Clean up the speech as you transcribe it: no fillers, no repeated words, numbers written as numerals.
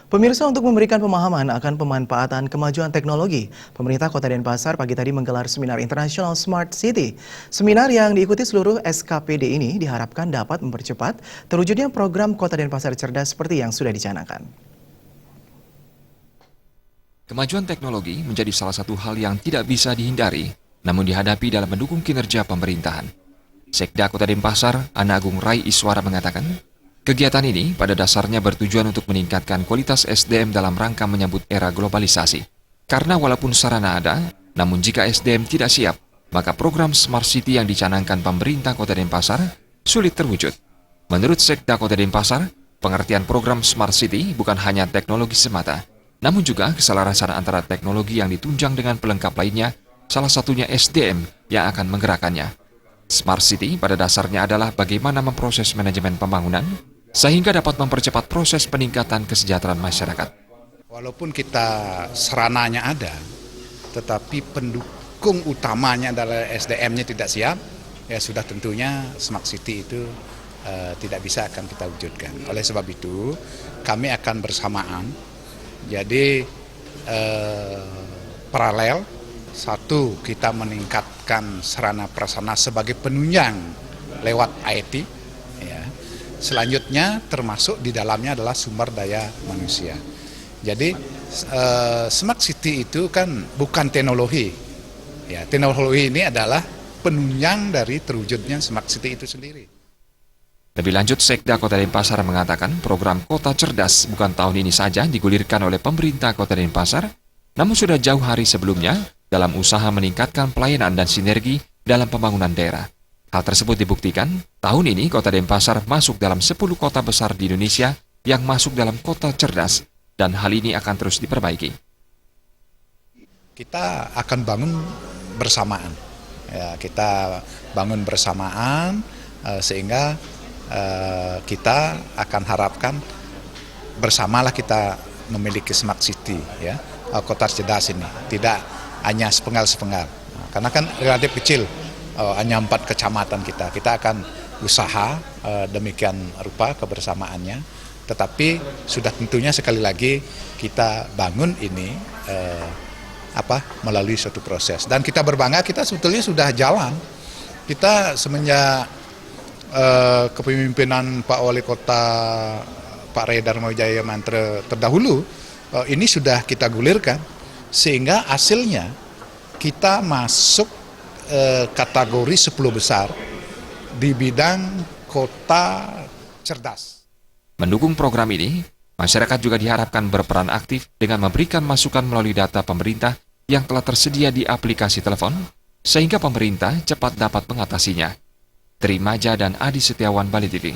Pemirsa, untuk memberikan pemahaman akan pemanfaatan kemajuan teknologi, pemerintah Kota Denpasar pagi tadi menggelar seminar internasional Smart City. Seminar yang diikuti seluruh SKPD ini diharapkan dapat mempercepat terwujudnya program Kota Denpasar cerdas seperti yang sudah dicanangkan. Kemajuan teknologi menjadi salah satu hal yang tidak bisa dihindari, namun dihadapi dalam mendukung kinerja pemerintahan. Sekda Kota Denpasar, Ana Agung Rai Iswara mengatakan, kegiatan ini pada dasarnya bertujuan untuk meningkatkan kualitas SDM dalam rangka menyambut era globalisasi. Karena walaupun sarana ada, namun jika SDM tidak siap, maka program Smart City yang dicanangkan pemerintah Kota Denpasar sulit terwujud. Menurut Sekda Kota Denpasar, pengertian program Smart City bukan hanya teknologi semata, namun juga keselarasan antara teknologi yang ditunjang dengan pelengkap lainnya, salah satunya SDM yang akan menggerakkannya. Smart City pada dasarnya adalah bagaimana memproses manajemen pembangunan, sehingga dapat mempercepat proses peningkatan kesejahteraan masyarakat. Walaupun kita sarananya ada, tetapi pendukung utamanya adalah SDM-nya tidak siap, ya sudah tentunya Smart City itu tidak bisa akan kita wujudkan. Oleh sebab itu, kami akan bersamaan, jadi paralel, satu kita meningkatkan sarana prasarana sebagai penunjang lewat IT, ya. Selanjutnya termasuk di dalamnya adalah sumber daya manusia. Jadi Smart City itu kan bukan teknologi, ya, teknologi ini adalah penunjang dari terwujudnya Smart City itu sendiri. Lebih lanjut, Sekda Kota Denpasar mengatakan program Kota Cerdas bukan tahun ini saja digulirkan oleh pemerintah Kota Denpasar, namun sudah jauh hari sebelumnya dalam usaha meningkatkan pelayanan dan sinergi dalam pembangunan daerah. Hal tersebut dibuktikan, tahun ini Kota Denpasar masuk dalam 10 kota besar di Indonesia yang masuk dalam Kota Cerdas, dan hal ini akan terus diperbaiki. Kita akan bangun bersamaan, ya, kita bangun bersamaan sehingga kita akan harapkan bersamalah kita memiliki Smart City, ya, Kota Cerdas ini, tidak hanya sepenggal-sepenggal, karena kan relatif kecil, hanya 4 kecamatan kita akan usaha demikian rupa kebersamaannya, tetapi sudah tentunya sekali lagi kita bangun ini melalui suatu proses, dan kita berbangga kita sebetulnya sudah jalan. Kita semenjak kepemimpinan Pak Wali Kota Pak Ray Darmawijaya Mantra terdahulu, ini sudah kita gulirkan sehingga hasilnya kita masuk kategori 10 besar di bidang kota cerdas. Mendukung program ini, masyarakat juga diharapkan berperan aktif dengan memberikan masukan melalui data pemerintah yang telah tersedia di aplikasi telepon, sehingga pemerintah cepat dapat mengatasinya. Trimaja dan Adi Setiawan, Bali TV.